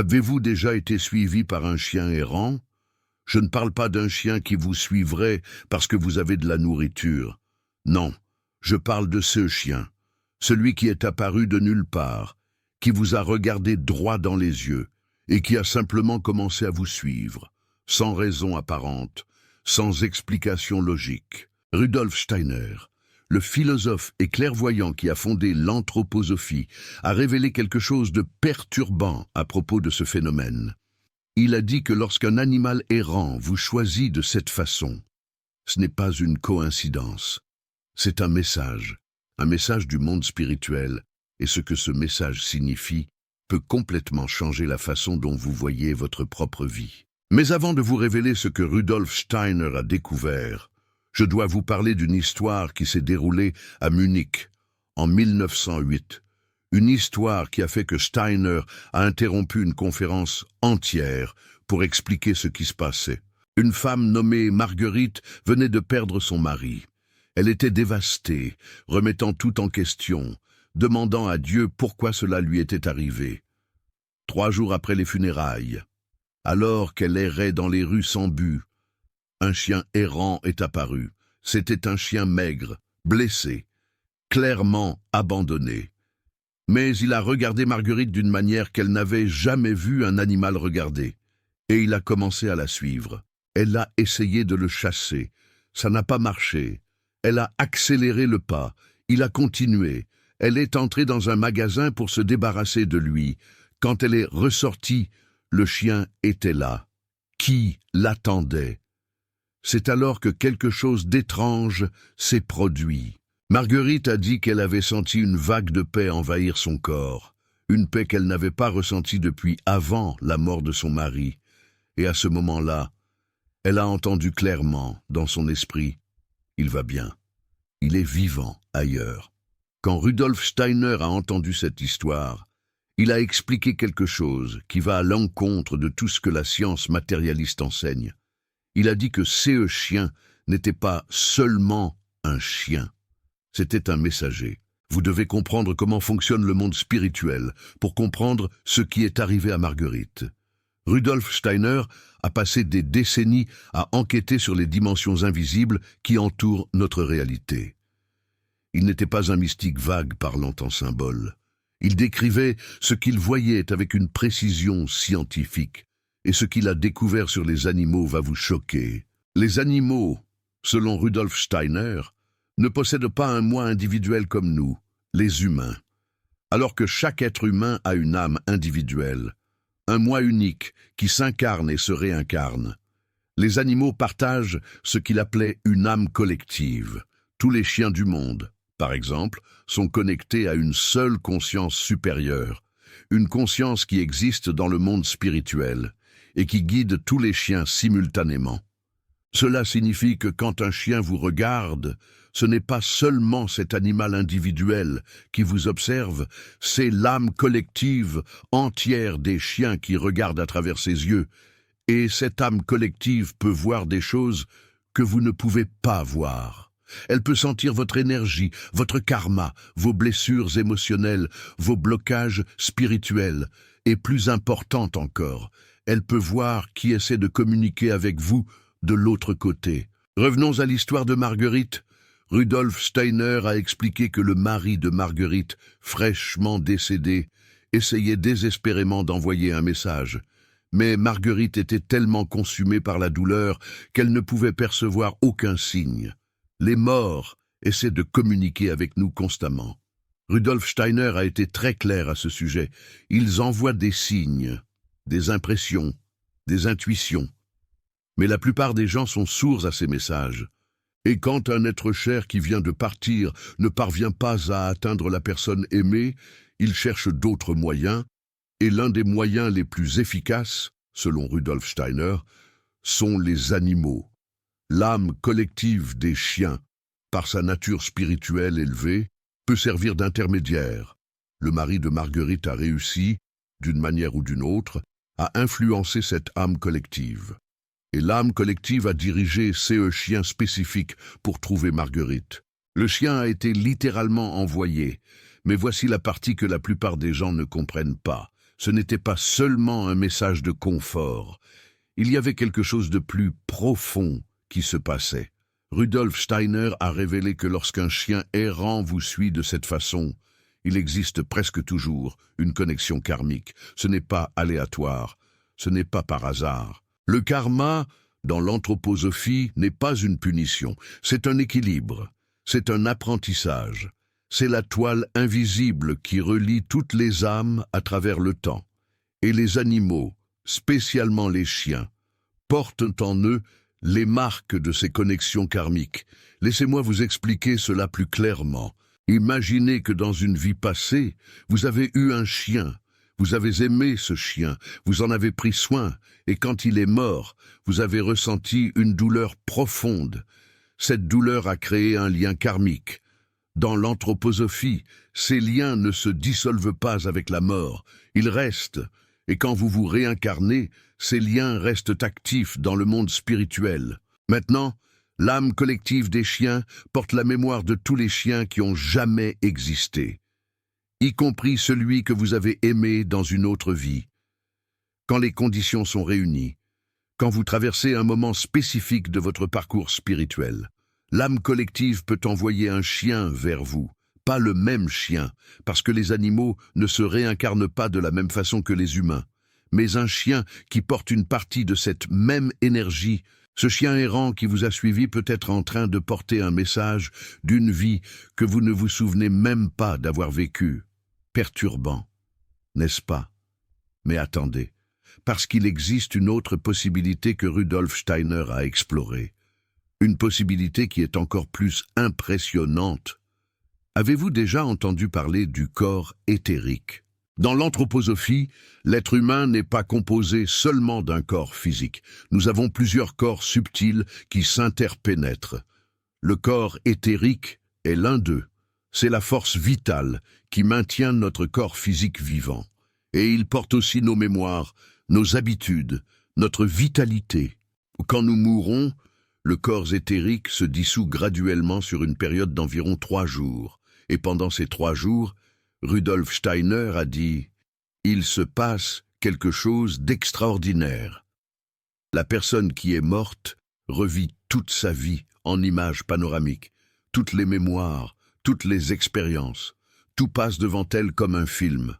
Avez-vous déjà été suivi par un chien errant? Je ne parle pas d'un chien qui vous suivrait parce que vous avez de la nourriture. Non, je parle de ce chien, celui qui est apparu de nulle part, qui vous a regardé droit dans les yeux et qui a simplement commencé à vous suivre, sans raison apparente, sans explication logique. Rudolf Steiner, le philosophe et clairvoyant qui a fondé l'anthroposophie, a révélé quelque chose de perturbant à propos de ce phénomène. Il a dit que lorsqu'un animal errant vous choisit de cette façon, ce n'est pas une coïncidence, c'est un message du monde spirituel, et ce que ce message signifie peut complètement changer la façon dont vous voyez votre propre vie. Mais avant de vous révéler ce que Rudolf Steiner a découvert, je dois vous parler d'une histoire qui s'est déroulée à Munich en 1908. Une histoire qui a fait que Steiner a interrompu une conférence entière pour expliquer ce qui se passait. Une femme nommée Marguerite venait de perdre son mari. Elle était dévastée, remettant tout en question, demandant à Dieu pourquoi cela lui était arrivé. 3 jours après les funérailles, alors qu'elle errait dans les rues sans but, un chien errant est apparu. C'était un chien maigre, blessé, clairement abandonné. Mais il a regardé Marguerite d'une manière qu'elle n'avait jamais vu un animal regarder, et il a commencé à la suivre. Elle a essayé de le chasser. Ça n'a pas marché. Elle a accéléré le pas. Il a continué. Elle est entrée dans un magasin pour se débarrasser de lui. Quand elle est ressortie, le chien était là. Qui l'attendait? C'est alors que quelque chose d'étrange s'est produit. Marguerite a dit qu'elle avait senti une vague de paix envahir son corps, une paix qu'elle n'avait pas ressentie depuis avant la mort de son mari. Et à ce moment-là, elle a entendu clairement, dans son esprit, « Il va bien, il est vivant ailleurs ». Quand Rudolf Steiner a entendu cette histoire, il a expliqué quelque chose qui va à l'encontre de tout ce que la science matérialiste enseigne. Il a dit que ce chien n'était pas seulement un chien, c'était un messager. Vous devez comprendre comment fonctionne le monde spirituel pour comprendre ce qui est arrivé à Marguerite. Rudolf Steiner a passé des décennies à enquêter sur les dimensions invisibles qui entourent notre réalité. Il n'était pas un mystique vague parlant en symboles. Il décrivait ce qu'il voyait avec une précision scientifique. Et ce qu'il a découvert sur les animaux va vous choquer. Les animaux, selon Rudolf Steiner, ne possèdent pas un moi individuel comme nous, les humains. Alors que chaque être humain a une âme individuelle, un moi unique qui s'incarne et se réincarne. Les animaux partagent ce qu'il appelait une âme collective. Tous les chiens du monde, par exemple, sont connectés à une seule conscience supérieure, une conscience qui existe dans le monde spirituel et qui guide tous les chiens simultanément. Cela signifie que quand un chien vous regarde, ce n'est pas seulement cet animal individuel qui vous observe, c'est l'âme collective entière des chiens qui regardent à travers ses yeux, et cette âme collective peut voir des choses que vous ne pouvez pas voir. Elle peut sentir votre énergie, votre karma, vos blessures émotionnelles, vos blocages spirituels, et plus importante encore, elle peut voir qui essaie de communiquer avec vous de l'autre côté. Revenons à l'histoire de Marguerite. Rudolf Steiner a expliqué que le mari de Marguerite, fraîchement décédé, essayait désespérément d'envoyer un message. Mais Marguerite était tellement consumée par la douleur qu'elle ne pouvait percevoir aucun signe. Les morts essaient de communiquer avec nous constamment. Rudolf Steiner a été très clair à ce sujet. Ils envoient des signes, des impressions, des intuitions. Mais la plupart des gens sont sourds à ces messages. Et quand un être cher qui vient de partir ne parvient pas à atteindre la personne aimée, il cherche d'autres moyens, et l'un des moyens les plus efficaces, selon Rudolf Steiner, sont les animaux. L'âme collective des chiens, par sa nature spirituelle élevée, peut servir d'intermédiaire. Le mari de Marguerite a réussi, d'une manière ou d'une autre, à influencer cette âme collective. Et l'âme collective a dirigé ce chien spécifique pour trouver Marguerite. Le chien a été littéralement envoyé, mais voici la partie que la plupart des gens ne comprennent pas. Ce n'était pas seulement un message de confort. Il y avait quelque chose de plus profond qui se passait. Rudolf Steiner a révélé que lorsqu'un chien errant vous suit de cette façon, il existe presque toujours une connexion karmique. Ce n'est pas aléatoire, ce n'est pas par hasard. Le karma, dans l'anthroposophie, n'est pas une punition, c'est un équilibre, c'est un apprentissage. C'est la toile invisible qui relie toutes les âmes à travers le temps. Et les animaux, spécialement les chiens, portent en eux les marques de ces connexions karmiques. Laissez-moi vous expliquer cela plus clairement. Imaginez que dans une vie passée, vous avez eu un chien, vous avez aimé ce chien, vous en avez pris soin, et quand il est mort, vous avez ressenti une douleur profonde. Cette douleur a créé un lien karmique. Dans l'anthroposophie, ces liens ne se dissolvent pas avec la mort, ils restent, et quand vous vous réincarnez, ces liens restent actifs dans le monde spirituel. Maintenant, l'âme collective des chiens porte la mémoire de tous les chiens qui ont jamais existé, y compris celui que vous avez aimé dans une autre vie. Quand les conditions sont réunies, quand vous traversez un moment spécifique de votre parcours spirituel, l'âme collective peut envoyer un chien vers vous, pas le même chien, parce que les animaux ne se réincarnent pas de la même façon que les humains, mais un chien qui porte une partie de cette même énergie. Ce chien errant qui vous a suivi peut être en train de porter un message d'une vie que vous ne vous souvenez même pas d'avoir vécue. Perturbant, n'est-ce pas? Mais attendez, parce qu'il existe une autre possibilité que Rudolf Steiner a explorée. Une possibilité qui est encore plus impressionnante. Avez-vous déjà entendu parler du corps éthérique? Dans l'anthroposophie, l'être humain n'est pas composé seulement d'un corps physique. Nous avons plusieurs corps subtils qui s'interpénètrent. Le corps éthérique est l'un d'eux. C'est la force vitale qui maintient notre corps physique vivant. Et il porte aussi nos mémoires, nos habitudes, notre vitalité. Quand nous mourons, le corps éthérique se dissout graduellement sur une période d'environ 3 jours. Et pendant ces 3 jours, Rudolf Steiner a dit « Il se passe quelque chose d'extraordinaire. La personne qui est morte revit toute sa vie en images panoramiques, toutes les mémoires, toutes les expériences. Tout passe devant elle comme un film.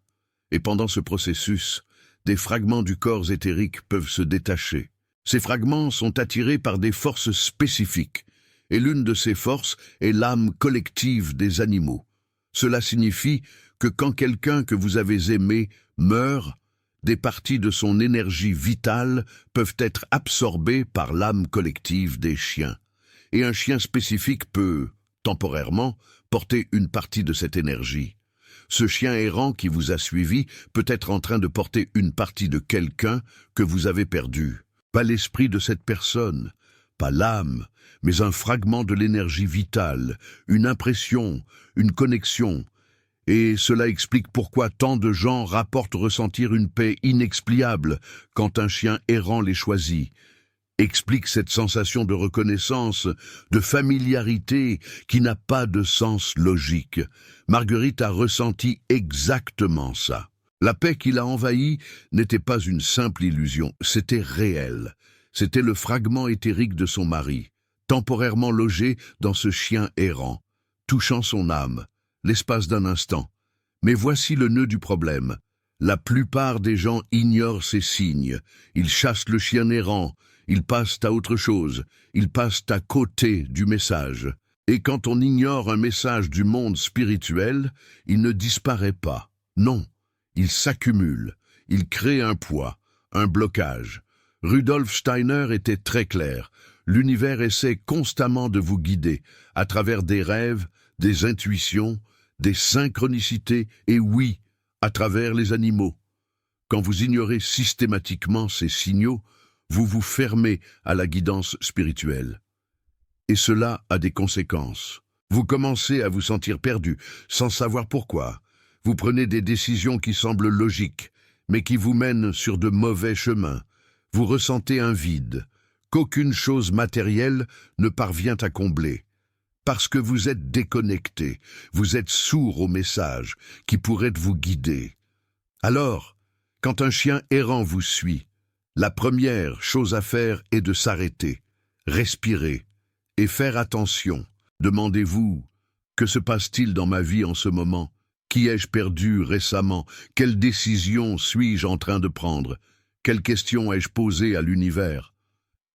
Et pendant ce processus, des fragments du corps éthérique peuvent se détacher. Ces fragments sont attirés par des forces spécifiques, et l'une de ces forces est l'âme collective des animaux. Cela signifie que quand quelqu'un que vous avez aimé meurt, des parties de son énergie vitale peuvent être absorbées par l'âme collective des chiens. Et un chien spécifique peut, temporairement, porter une partie de cette énergie. Ce chien errant qui vous a suivi peut être en train de porter une partie de quelqu'un que vous avez perdu. Pas l'esprit de cette personne, pas l'âme, mais un fragment de l'énergie vitale, une impression, une connexion. Et cela explique pourquoi tant de gens rapportent ressentir une paix inexplicable quand un chien errant les choisit. Explique cette sensation de reconnaissance, de familiarité qui n'a pas de sens logique. Marguerite a ressenti exactement ça. La paix qui l'a envahie n'était pas une simple illusion, c'était réel. C'était le fragment éthérique de son mari, temporairement logé dans ce chien errant, touchant son âme, l'espace d'un instant. Mais voici le nœud du problème. La plupart des gens ignorent ces signes. Ils chassent le chien errant, ils passent à autre chose, ils passent à côté du message. Et quand on ignore un message du monde spirituel, il ne disparaît pas. Non, il s'accumule, il crée un poids, un blocage. Rudolf Steiner était très clair. L'univers essaie constamment de vous guider, à travers des rêves, des intuitions, des synchronicités, et oui, à travers les animaux. Quand vous ignorez systématiquement ces signaux, vous vous fermez à la guidance spirituelle. Et cela a des conséquences. Vous commencez à vous sentir perdu, sans savoir pourquoi. Vous prenez des décisions qui semblent logiques, mais qui vous mènent sur de mauvais chemins. Vous ressentez un vide, qu'aucune chose matérielle ne parvient à combler. Parce que vous êtes déconnecté, vous êtes sourd aux messages qui pourraient vous guider. Alors, Quand un chien errant vous suit, la première chose à faire est de s'arrêter, respirer et faire attention. Demandez-vous, que se passe-t-il dans ma vie en ce moment? Qui ai-je perdu récemment? Quelle décision suis-je en train de prendre? Quelle question ai-je posée à l'univers?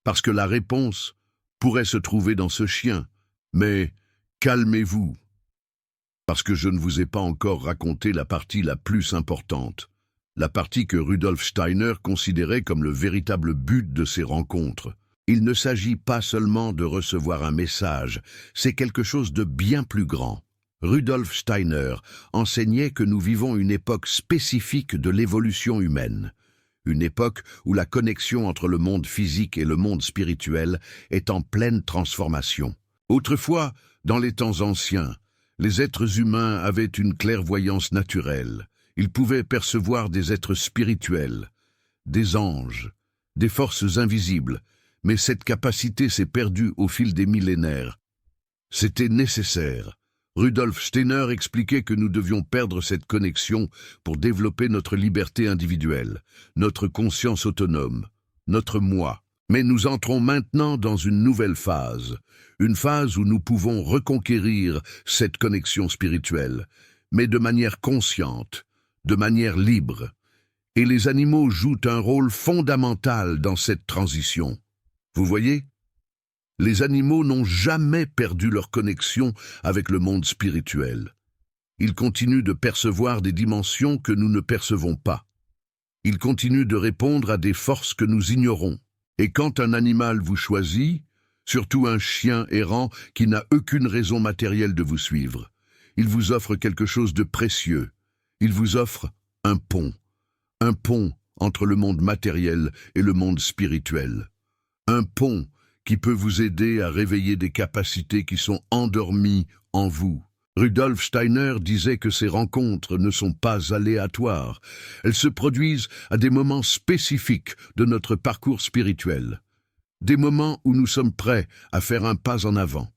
Parce que la réponse pourrait se trouver dans ce chien. Mais calmez-vous, parce que je ne vous ai pas encore raconté la partie la plus importante, la partie que Rudolf Steiner considérait comme le véritable but de ces rencontres. Il ne s'agit pas seulement de recevoir un message, c'est quelque chose de bien plus grand. Rudolf Steiner enseignait que nous vivons une époque spécifique de l'évolution humaine, une époque où la connexion entre le monde physique et le monde spirituel est en pleine transformation. Autrefois, dans les temps anciens, les êtres humains avaient une clairvoyance naturelle. Ils pouvaient percevoir des êtres spirituels, des anges, des forces invisibles, mais cette capacité s'est perdue au fil des millénaires. C'était nécessaire. Rudolf Steiner expliquait que nous devions perdre cette connexion pour développer notre liberté individuelle, notre conscience autonome, notre moi. Mais nous entrons maintenant dans une nouvelle phase, une phase où nous pouvons reconquérir cette connexion spirituelle, mais de manière consciente, de manière libre. Et les animaux jouent un rôle fondamental dans cette transition. Vous voyez ? Les animaux n'ont jamais perdu leur connexion avec le monde spirituel. Ils continuent de percevoir des dimensions que nous ne percevons pas. Ils continuent de répondre à des forces que nous ignorons. Et quand un animal vous choisit, surtout un chien errant qui n'a aucune raison matérielle de vous suivre, il vous offre quelque chose de précieux. Il vous offre un pont entre le monde matériel et le monde spirituel. Un pont qui peut vous aider à réveiller des capacités qui sont endormies en vous. Rudolf Steiner disait que ces rencontres ne sont pas aléatoires. Elles se produisent à des moments spécifiques de notre parcours spirituel. Des moments où nous sommes prêts à faire un pas en avant.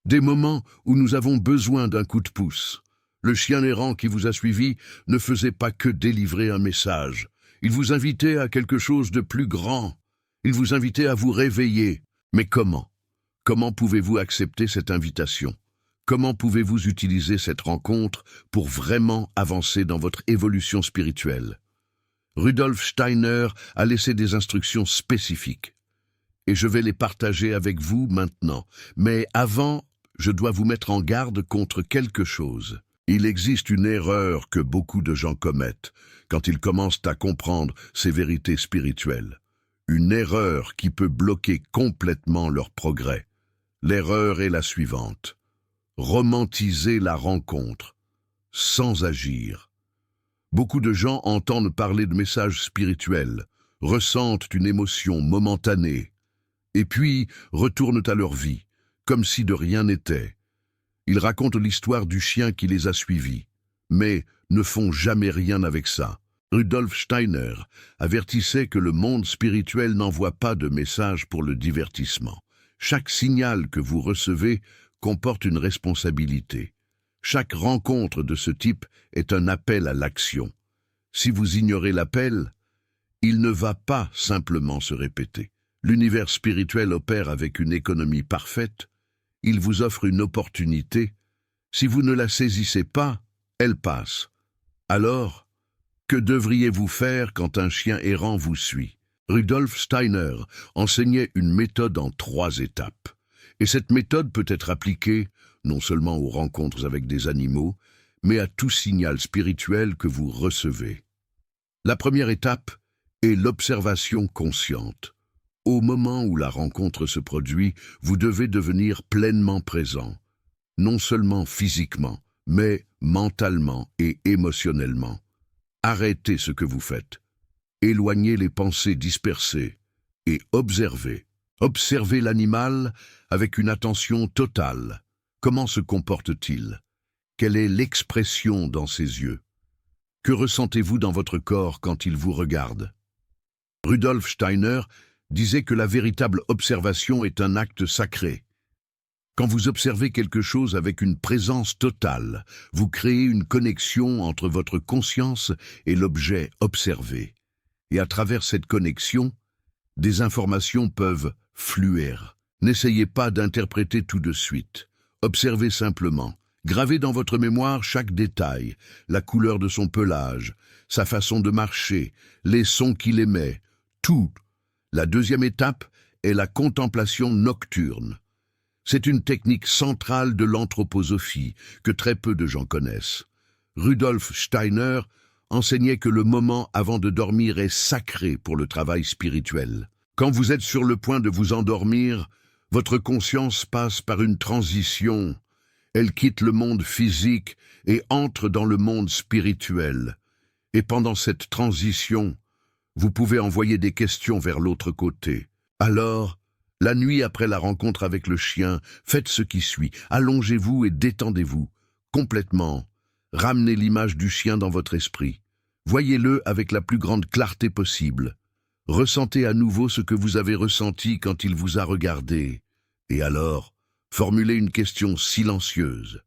Des moments où nous avons besoin d'un coup de pouce. Le chien errant qui vous a suivi ne faisait pas que délivrer un message. Il vous invitait à quelque chose de plus grand. Il vous invitait à vous réveiller. Mais comment? Comment pouvez-vous accepter cette invitation? Comment pouvez-vous utiliser cette rencontre pour vraiment avancer dans votre évolution spirituelle? Rudolf Steiner a laissé des instructions spécifiques. Et je vais les partager avec vous maintenant. Mais avant, je dois vous mettre en garde contre quelque chose. Il existe une erreur que beaucoup de gens commettent quand ils commencent à comprendre ces vérités spirituelles. Une erreur qui peut bloquer complètement leur progrès. L'erreur est la suivante. Romantiser la rencontre, sans agir. Beaucoup de gens entendent parler de messages spirituels, ressentent une émotion momentanée, et puis retournent à leur vie, comme si de rien n'était. Ils racontent l'histoire du chien qui les a suivis, mais ne font jamais rien avec ça. Rudolf Steiner avertissait que le monde spirituel n'envoie pas de message pour le divertissement. Chaque signal que vous recevez comporte une responsabilité. Chaque rencontre de ce type est un appel à l'action. Si vous ignorez l'appel, il ne va pas simplement se répéter. L'univers spirituel opère avec une économie parfaite. Il vous offre une opportunité. Si vous ne la saisissez pas, elle passe. Alors, que devriez-vous faire quand un chien errant vous suit? Rudolf Steiner enseignait une méthode en 3 étapes. Et cette méthode peut être appliquée non seulement aux rencontres avec des animaux, mais à tout signal spirituel que vous recevez. La première étape est l'observation consciente. Au moment où la rencontre se produit, vous devez devenir pleinement présent, non seulement physiquement, mais mentalement et émotionnellement. Arrêtez ce que vous faites. Éloignez les pensées dispersées et observez. Observez l'animal avec une attention totale. Comment se comporte-t-il? Quelle est l'expression dans ses yeux? Que ressentez-vous dans votre corps quand il vous regarde? Rudolf Steiner disait que la véritable observation est un acte sacré. Quand vous observez quelque chose avec une présence totale, vous créez une connexion entre votre conscience et l'objet observé. Et à travers cette connexion, des informations peuvent fluer. N'essayez pas d'interpréter tout de suite. Observez simplement. Gravez dans votre mémoire chaque détail, la couleur de son pelage, sa façon de marcher, les sons qu'il émet, tout. La deuxième étape est la contemplation nocturne. C'est une technique centrale de l'anthroposophie que très peu de gens connaissent. Rudolf Steiner enseignait que le moment avant de dormir est sacré pour le travail spirituel. Quand vous êtes sur le point de vous endormir, votre conscience passe par une transition. Elle quitte le monde physique et entre dans le monde spirituel. Et pendant cette transition, vous pouvez envoyer des questions vers l'autre côté. Alors, la nuit après la rencontre avec le chien, faites ce qui suit. Allongez-vous et détendez-vous, complètement. Ramenez l'image du chien dans votre esprit. Voyez-le avec la plus grande clarté possible. Ressentez à nouveau ce que vous avez ressenti quand il vous a regardé. Et alors, formulez une question silencieuse.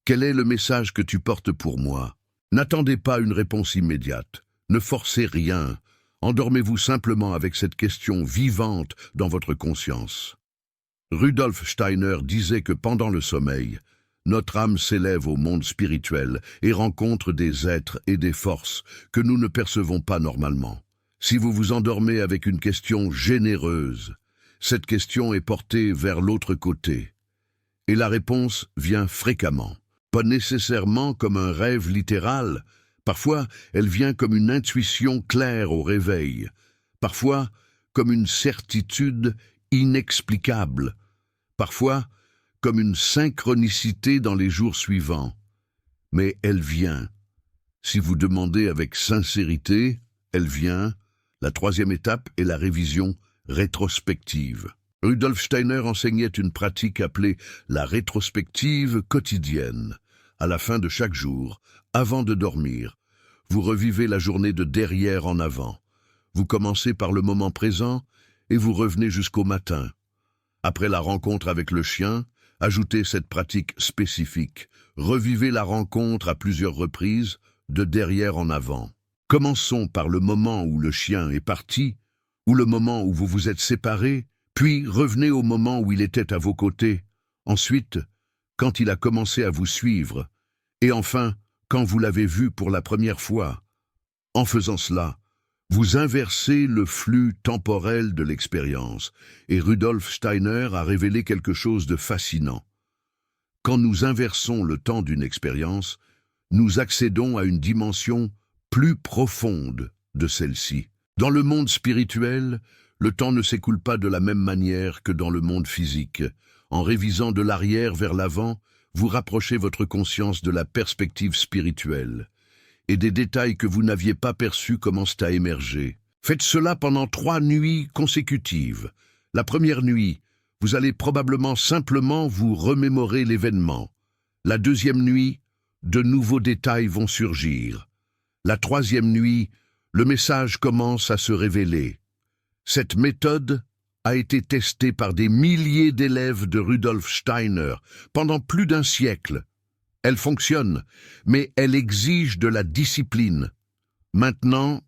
Quel est le message que tu portes pour moi? N'attendez pas une réponse immédiate. Ne forcez rien. Endormez-vous simplement avec cette question vivante dans votre conscience. Rudolf Steiner disait que pendant le sommeil, notre âme s'élève au monde spirituel et rencontre des êtres et des forces que nous ne percevons pas normalement. Si vous vous endormez avec une question généreuse, cette question est portée vers l'autre côté. Et la réponse vient fréquemment. Pas nécessairement comme un rêve littéral. Parfois, elle vient comme une intuition claire au réveil. Parfois, comme une certitude inexplicable. Parfois, comme une synchronicité dans les jours suivants. Mais elle vient. Si vous demandez avec sincérité, elle vient. La troisième étape est la révision rétrospective. Rudolf Steiner enseignait une pratique appelée la rétrospective quotidienne. À la fin de chaque jour, avant de dormir, vous revivez la journée de derrière en avant. Vous commencez par le moment présent et vous revenez jusqu'au matin. Après la rencontre avec le chien, ajoutez cette pratique spécifique. Revivez la rencontre à plusieurs reprises, de derrière en avant. Commençons par le moment où le chien est parti, ou le moment où vous vous êtes séparés, puis revenez au moment où il était à vos côtés. Ensuite, quand il a commencé à vous suivre, et enfin, quand vous l'avez vu pour la première fois. En faisant cela, vous inversez le flux temporel de l'expérience, et Rudolf Steiner a révélé quelque chose de fascinant. Quand nous inversons le temps d'une expérience, nous accédons à une dimension plus profonde de celle-ci. Dans le monde spirituel, le temps ne s'écoule pas de la même manière que dans le monde physique. En révisant de l'arrière vers l'avant, vous rapprochez votre conscience de la perspective spirituelle, et des détails que vous n'aviez pas perçus commencent à émerger. Faites cela pendant 3 nuits consécutives. La première nuit, vous allez probablement simplement vous remémorer l'événement. La deuxième nuit, de nouveaux détails vont surgir. La troisième nuit, le message commence à se révéler. Cette méthode a été testée par des milliers d'élèves de Rudolf Steiner pendant plus d'1 siècle. Elle fonctionne, mais elle exige de la discipline. Maintenant,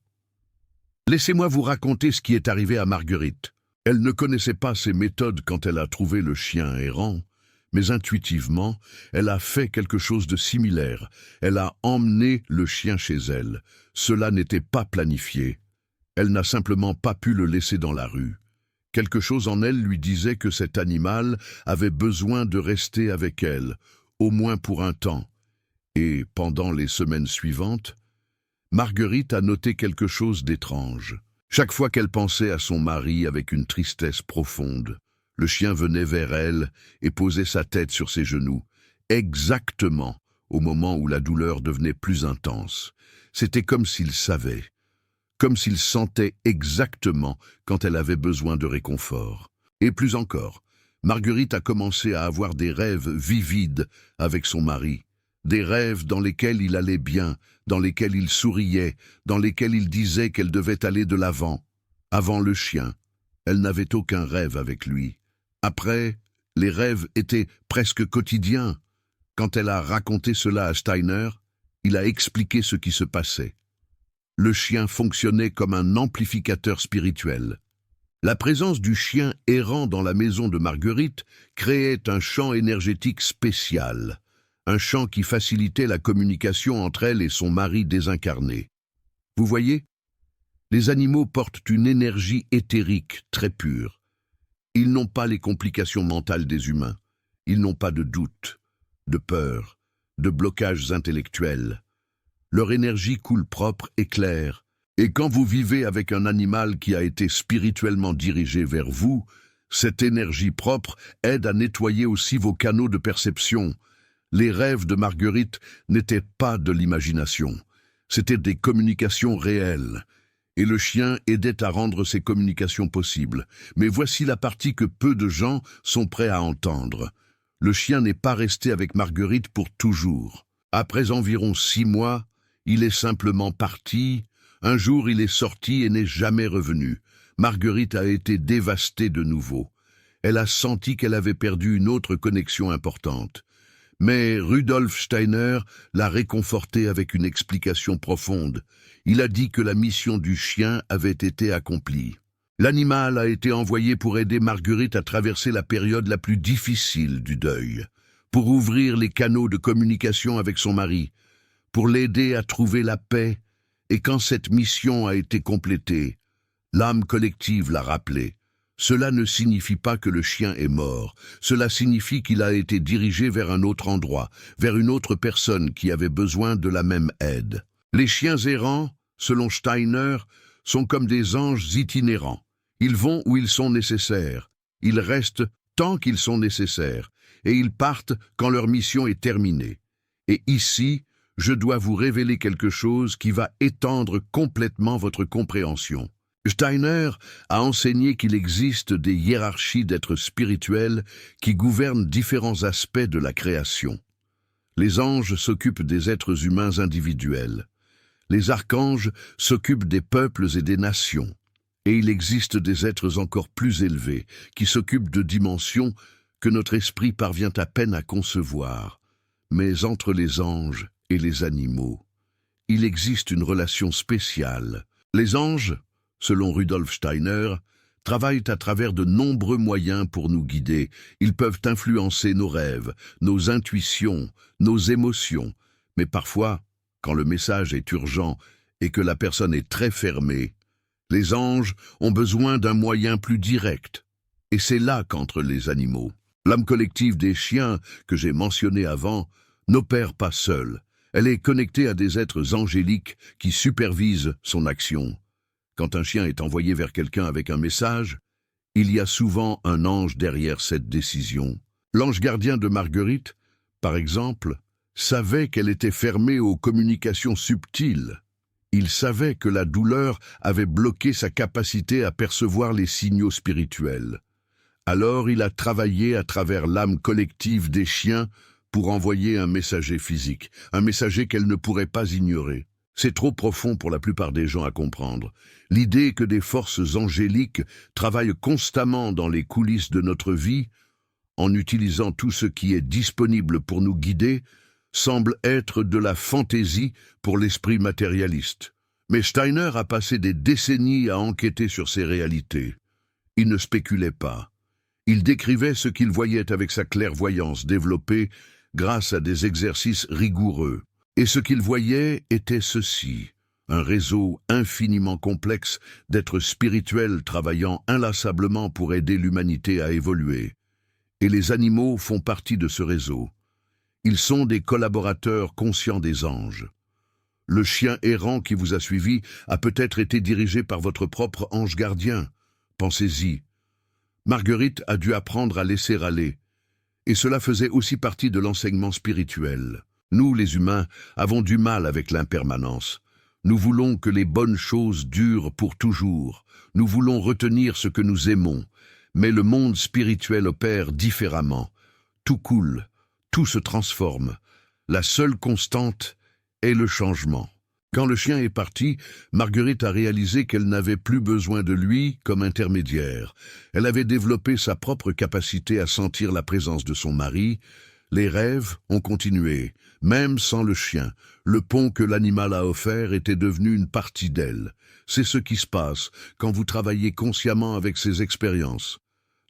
laissez-moi vous raconter ce qui est arrivé à Marguerite. Elle ne connaissait pas ces méthodes quand elle a trouvé le chien errant, mais intuitivement, elle a fait quelque chose de similaire. Elle a emmené le chien chez elle. Cela n'était pas planifié. Elle n'a simplement pas pu le laisser dans la rue. Quelque chose en elle lui disait que cet animal avait besoin de rester avec elle, au moins pour un temps. Et pendant les semaines suivantes, Marguerite a noté quelque chose d'étrange. Chaque fois qu'elle pensait à son mari avec une tristesse profonde, le chien venait vers elle et posait sa tête sur ses genoux, exactement au moment où la douleur devenait plus intense. C'était comme s'il savait, comme s'il sentait exactement quand elle avait besoin de réconfort. Et plus encore, Marguerite a commencé à avoir des rêves vivides avec son mari, des rêves dans lesquels il allait bien, dans lesquels il souriait, dans lesquels il disait qu'elle devait aller de l'avant. Avant le chien, elle n'avait aucun rêve avec lui. Après, Les rêves étaient presque quotidiens. Quand elle a raconté cela à Steiner, il a expliqué ce qui se passait. Le chien fonctionnait comme un amplificateur spirituel. La présence du chien errant dans la maison de Marguerite créait un champ énergétique spécial, un champ qui facilitait la communication entre elle et son mari désincarné. Vous voyez, les animaux portent une énergie éthérique très pure. Ils n'ont pas les complications mentales des humains. Ils n'ont pas de doute, de peur, de blocages intellectuels. Leur énergie coule propre et claire. Et quand vous vivez avec un animal qui a été spirituellement dirigé vers vous, cette énergie propre aide à nettoyer aussi vos canaux de perception. Les rêves de Marguerite n'étaient pas de l'imagination. C'étaient des communications réelles. Et le chien aidait à rendre ces communications possibles. Mais voici la partie que peu de gens sont prêts à entendre. Le chien n'est pas resté avec Marguerite pour toujours. Après environ 6 mois, il est simplement parti. Un jour, il est sorti et n'est jamais revenu. Marguerite a été dévastée de nouveau. Elle a senti qu'elle avait perdu une autre connexion importante. Mais Rudolf Steiner l'a réconfortée avec une explication profonde. Il a dit que la mission du chien avait été accomplie. L'animal a été envoyé pour aider Marguerite à traverser la période la plus difficile du deuil, pour ouvrir les canaux de communication avec son mari, pour l'aider à trouver la paix. Et quand cette mission a été complétée, l'âme collective l'a rappelé. Cela ne signifie pas que le chien est mort. Cela signifie qu'il a été dirigé vers un autre endroit, vers une autre personne qui avait besoin de la même aide. Les chiens errants, selon Steiner, sont comme des anges itinérants. Ils vont où ils sont nécessaires. Ils restent tant qu'ils sont nécessaires. Et ils partent quand leur mission est terminée. Et ici, je dois vous révéler quelque chose qui va étendre complètement votre compréhension. Steiner a enseigné qu'il existe des hiérarchies d'êtres spirituels qui gouvernent différents aspects de la création. Les anges s'occupent des êtres humains individuels. Les archanges s'occupent des peuples et des nations. Et il existe des êtres encore plus élevés qui s'occupent de dimensions que notre esprit parvient à peine à concevoir. Mais entre les anges et les animaux, il existe une relation spéciale. Les anges, selon Rudolf Steiner, travaillent à travers de nombreux moyens pour nous guider. Ils peuvent influencer nos rêves, nos intuitions, nos émotions. Mais parfois, quand le message est urgent et que la personne est très fermée, les anges ont besoin d'un moyen plus direct. Et c'est là qu'entrent les animaux. L'âme collective des chiens, que j'ai mentionné avant, n'opère pas seule. Elle est connectée à des êtres angéliques qui supervisent son action. Quand un chien est envoyé vers quelqu'un avec un message, il y a souvent un ange derrière cette décision. L'ange gardien de Marguerite, par exemple, savait qu'elle était fermée aux communications subtiles. Il savait que la douleur avait bloqué sa capacité à percevoir les signaux spirituels. Alors il a travaillé à travers l'âme collective des chiens pour envoyer un messager physique, un messager qu'elle ne pourrait pas ignorer. C'est trop profond pour la plupart des gens à comprendre. L'idée que des forces angéliques travaillent constamment dans les coulisses de notre vie, en utilisant tout ce qui est disponible pour nous guider, semble être de la fantaisie pour l'esprit matérialiste. Mais Steiner a passé des décennies à enquêter sur ces réalités. Il ne spéculait pas. Il décrivait ce qu'il voyait avec sa clairvoyance développée grâce à des exercices rigoureux. Et ce qu'il voyait était ceci, un réseau infiniment complexe d'êtres spirituels travaillant inlassablement pour aider l'humanité à évoluer. Et les animaux font partie de ce réseau. Ils sont des collaborateurs conscients des anges. Le chien errant qui vous a suivi a peut-être été dirigé par votre propre ange gardien. Pensez-y. Marguerite a dû apprendre à laisser aller. Et cela faisait aussi partie de l'enseignement spirituel. Nous, les humains, avons du mal avec l'impermanence. Nous voulons que les bonnes choses durent pour toujours. Nous voulons retenir ce que nous aimons. Mais le monde spirituel opère différemment. Tout coule, tout se transforme. La seule constante est le changement. Quand le chien est parti, Marguerite a réalisé qu'elle n'avait plus besoin de lui comme intermédiaire. Elle avait développé sa propre capacité à sentir la présence de son mari. Les rêves ont continué, même sans le chien. Le pont que l'animal a offert était devenu une partie d'elle. C'est ce qui se passe quand vous travaillez consciemment avec ces expériences.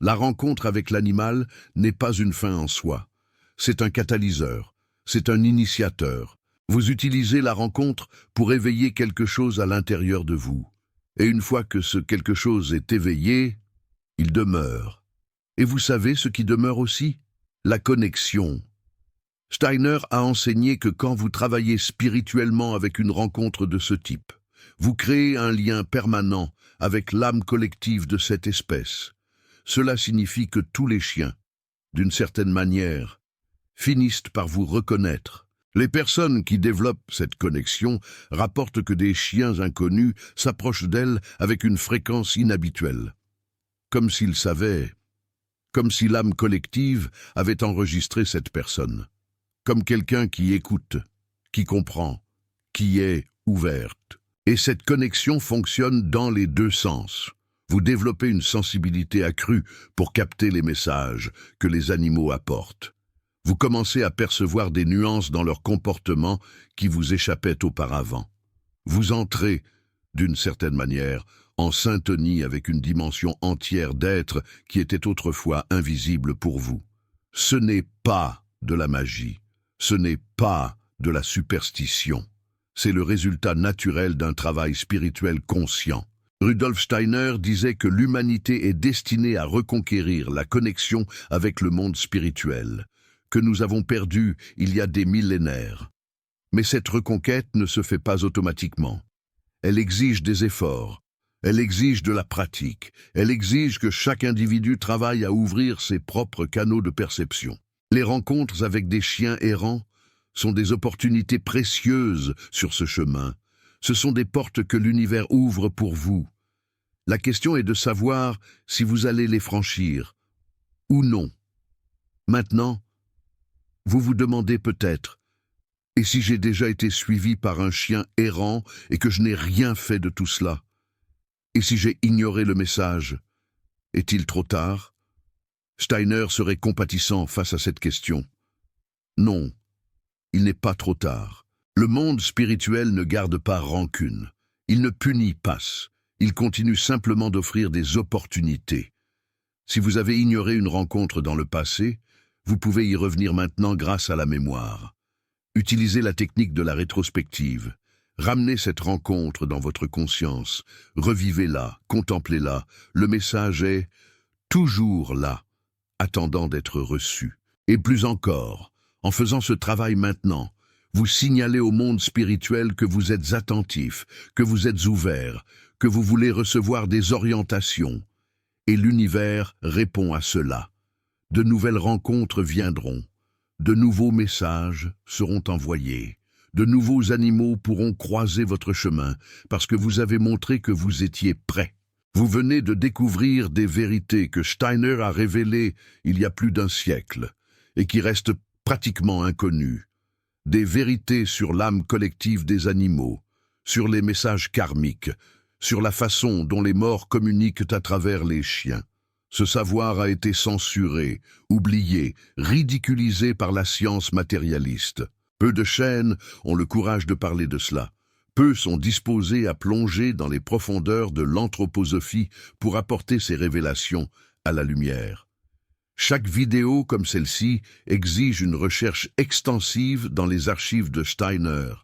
La rencontre avec l'animal n'est pas une fin en soi. C'est un catalyseur, c'est un initiateur. Vous utilisez la rencontre pour éveiller quelque chose à l'intérieur de vous. Et une fois que ce quelque chose est éveillé, il demeure. Et vous savez ce qui demeure aussi? La connexion. Steiner a enseigné que quand vous travaillez spirituellement avec une rencontre de ce type, vous créez un lien permanent avec l'âme collective de cette espèce. Cela signifie que tous les chiens, d'une certaine manière, finissent par vous reconnaître. Les personnes qui développent cette connexion rapportent que des chiens inconnus s'approchent d'elles avec une fréquence inhabituelle. Comme s'ils savaient, comme si l'âme collective avait enregistré cette personne. Comme quelqu'un qui écoute, qui comprend, qui est ouverte. Et cette connexion fonctionne dans les deux sens. Vous développez une sensibilité accrue pour capter les messages que les animaux apportent. Vous commencez à percevoir des nuances dans leur comportement qui vous échappaient auparavant. Vous entrez, d'une certaine manière, en syntonie avec une dimension entière d'être qui était autrefois invisible pour vous. Ce n'est pas de la magie, ce n'est pas de la superstition. C'est le résultat naturel d'un travail spirituel conscient. Rudolf Steiner disait que l'humanité est destinée à reconquérir la connexion avec le monde spirituel, que nous avons perdu il y a des millénaires. Mais cette reconquête ne se fait pas automatiquement. Elle exige des efforts, elle exige de la pratique, elle exige que chaque individu travaille à ouvrir ses propres canaux de perception. Les rencontres avec des chiens errants sont des opportunités précieuses sur ce chemin. Ce sont des portes que l'univers ouvre pour vous. La question est de savoir si vous allez les franchir ou non. Maintenant, vous vous demandez peut-être, et si j'ai déjà été suivi par un chien errant et que je n'ai rien fait de tout cela? Et si j'ai ignoré le message? Est-il trop tard? Steiner serait compatissant face à cette question. Non, il n'est pas trop tard. Le monde spirituel ne garde pas rancune. Il ne punit pas. Il continue simplement d'offrir des opportunités. Si vous avez ignoré une rencontre dans le passé, vous pouvez y revenir maintenant grâce à la mémoire. Utilisez la technique de la rétrospective. Ramenez cette rencontre dans votre conscience. Revivez-la, contemplez-la. Le message est toujours là, attendant d'être reçu. Et plus encore, en faisant ce travail maintenant, vous signalez au monde spirituel que vous êtes attentif, que vous êtes ouvert, que vous voulez recevoir des orientations. Et l'univers répond à cela. De nouvelles rencontres viendront, de nouveaux messages seront envoyés, de nouveaux animaux pourront croiser votre chemin parce que vous avez montré que vous étiez prêt. Vous venez de découvrir des vérités que Steiner a révélées il y a plus d'un siècle et qui restent pratiquement inconnues. Des vérités sur l'âme collective des animaux, sur les messages karmiques, sur la façon dont les morts communiquent à travers les chiens. Ce savoir a été censuré, oublié, ridiculisé par la science matérialiste. Peu de chaînes ont le courage de parler de cela. Peu sont disposés à plonger dans les profondeurs de l'anthroposophie pour apporter ces révélations à la lumière. Chaque vidéo comme celle-ci exige une recherche extensive dans les archives de Steiner,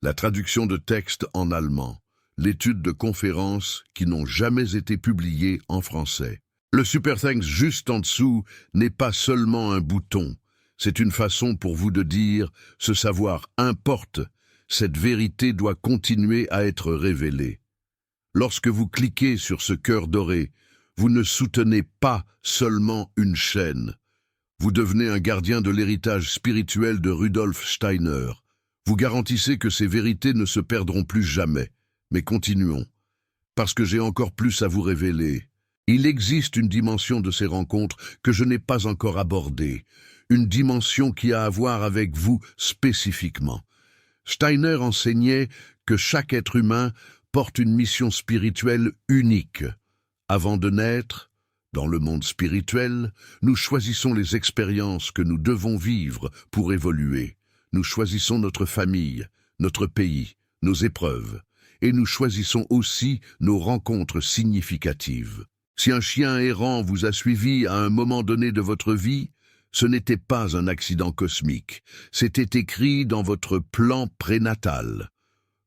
la traduction de textes en allemand, l'étude de conférences qui n'ont jamais été publiées en français. Le Super Thanks juste en dessous n'est pas seulement un bouton, c'est une façon pour vous de dire « ce savoir importe ». Cette vérité doit continuer à être révélée. Lorsque vous cliquez sur ce cœur doré, vous ne soutenez pas seulement une chaîne. Vous devenez un gardien de l'héritage spirituel de Rudolf Steiner. Vous garantissez que ces vérités ne se perdront plus jamais. Mais continuons, parce que j'ai encore plus à vous révéler. Il existe une dimension de ces rencontres que je n'ai pas encore abordée, une dimension qui a à voir avec vous spécifiquement. Steiner enseignait que chaque être humain porte une mission spirituelle unique. Avant de naître, dans le monde spirituel, nous choisissons les expériences que nous devons vivre pour évoluer. Nous choisissons notre famille, notre pays, nos épreuves, et nous choisissons aussi nos rencontres significatives. Si un chien errant vous a suivi à un moment donné de votre vie, ce n'était pas un accident cosmique, c'était écrit dans votre plan prénatal.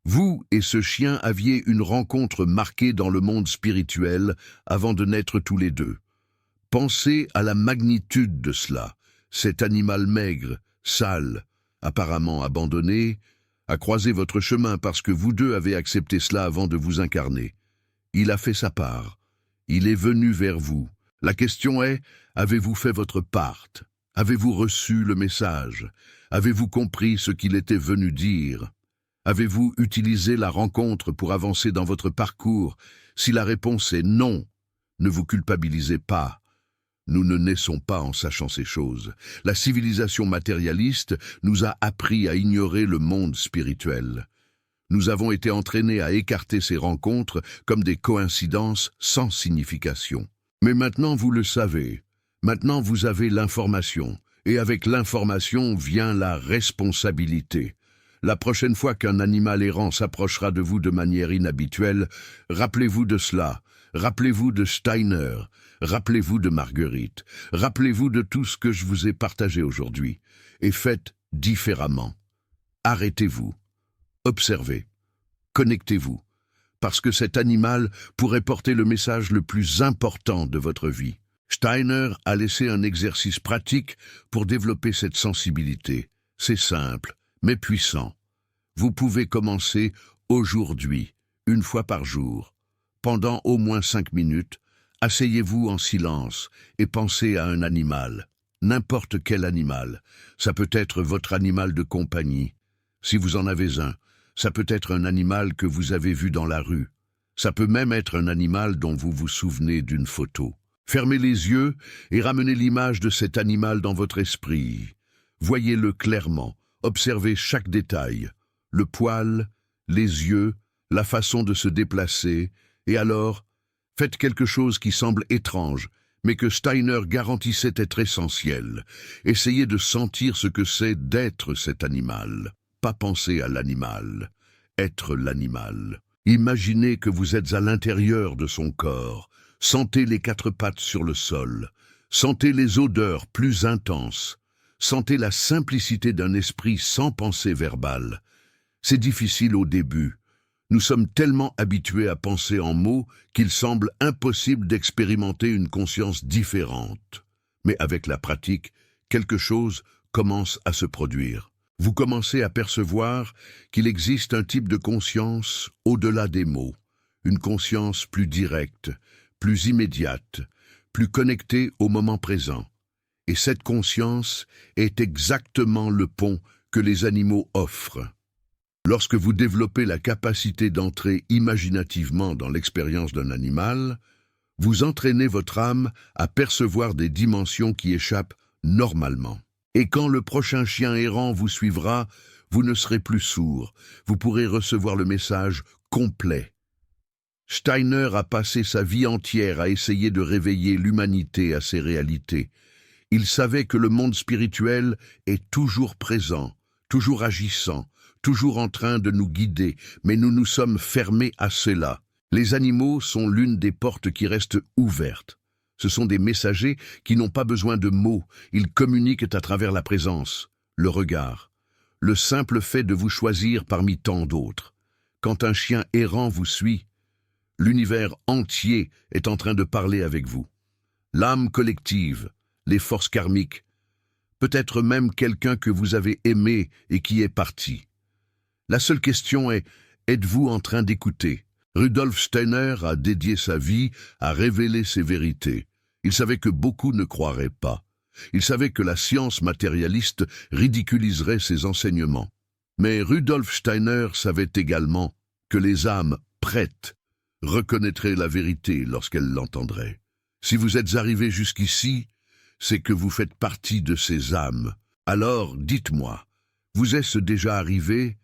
Vous et ce chien aviez une rencontre marquée dans le monde spirituel avant de naître tous les deux. Pensez à la magnitude de cela. Cet animal maigre, sale, apparemment abandonné, a croisé votre chemin parce que vous deux avez accepté cela avant de vous incarner. Il a fait sa part. Il est venu vers vous. La question est, avez-vous fait votre part? Avez-vous reçu le message? Avez-vous compris ce qu'il était venu dire? Avez-vous utilisé la rencontre pour avancer dans votre parcours? Si la réponse est non, ne vous culpabilisez pas. Nous ne naissons pas en sachant ces choses. La civilisation matérialiste nous a appris à ignorer le monde spirituel. Nous avons été entraînés à écarter ces rencontres comme des coïncidences sans signification. Mais maintenant vous le savez. Maintenant vous avez l'information. Et avec l'information vient la responsabilité. La prochaine fois qu'un animal errant s'approchera de vous de manière inhabituelle, rappelez-vous de cela, rappelez-vous de Steiner, rappelez-vous de Marguerite, rappelez-vous de tout ce que je vous ai partagé aujourd'hui, et faites différemment. Arrêtez-vous, observez, connectez-vous, parce que cet animal pourrait porter le message le plus important de votre vie. Steiner a laissé un exercice pratique pour développer cette sensibilité. C'est simple, mais puissant. Vous pouvez commencer aujourd'hui, une fois par jour. Pendant au moins 5 minutes, asseyez-vous en silence et pensez à un animal. N'importe quel animal. Ça peut être votre animal de compagnie. Si vous en avez un, ça peut être un animal que vous avez vu dans la rue. Ça peut même être un animal dont vous vous souvenez d'une photo. Fermez les yeux et ramenez l'image de cet animal dans votre esprit. Voyez-le clairement. Observez chaque détail, le poil, les yeux, la façon de se déplacer, et alors, faites quelque chose qui semble étrange, mais que Steiner garantissait être essentiel. Essayez de sentir ce que c'est d'être cet animal. Pas penser à l'animal, être l'animal. Imaginez que vous êtes à l'intérieur de son corps. Sentez les 4 pattes sur le sol. Sentez les odeurs plus intenses. Sentez la simplicité d'un esprit sans pensée verbale. C'est difficile au début. Nous sommes tellement habitués à penser en mots qu'il semble impossible d'expérimenter une conscience différente. Mais avec la pratique, quelque chose commence à se produire. Vous commencez à percevoir qu'il existe un type de conscience au-delà des mots. Une conscience plus directe, plus immédiate, plus connectée au moment présent. Et cette conscience est exactement le pont que les animaux offrent. Lorsque vous développez la capacité d'entrer imaginativement dans l'expérience d'un animal, vous entraînez votre âme à percevoir des dimensions qui échappent normalement. Et quand le prochain chien errant vous suivra, vous ne serez plus sourd, vous pourrez recevoir le message complet. Steiner a passé sa vie entière à essayer de réveiller l'humanité à ses réalités. Il savait que le monde spirituel est toujours présent, toujours agissant, toujours en train de nous guider, mais nous nous sommes fermés à cela. Les animaux sont l'une des portes qui restent ouvertes. Ce sont des messagers qui n'ont pas besoin de mots, ils communiquent à travers la présence, le regard, le simple fait de vous choisir parmi tant d'autres. Quand un chien errant vous suit, l'univers entier est en train de parler avec vous. L'âme collective, les forces karmiques, peut-être même quelqu'un que vous avez aimé et qui est parti. La seule question est, êtes-vous en train d'écouter? Rudolf Steiner a dédié sa vie à révéler ces vérités. Il savait que beaucoup ne croiraient pas. Il savait que la science matérialiste ridiculiserait ses enseignements. Mais Rudolf Steiner savait également que les âmes prêtes reconnaîtraient la vérité lorsqu'elles l'entendraient. Si vous êtes arrivé jusqu'ici, c'est que vous faites partie de ces âmes. Alors, dites-moi, vous est-ce déjà arrivé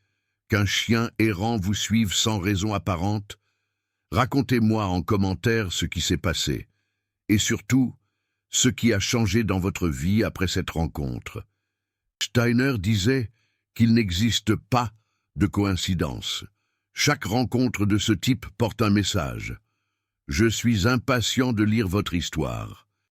qu'un chien errant vous suive sans raison apparente? Racontez-moi en commentaire ce qui s'est passé, et surtout, ce qui a changé dans votre vie après cette rencontre. Steiner disait qu'il n'existe pas de coïncidence. Chaque rencontre de ce type porte un message. Je suis impatient de lire votre histoire.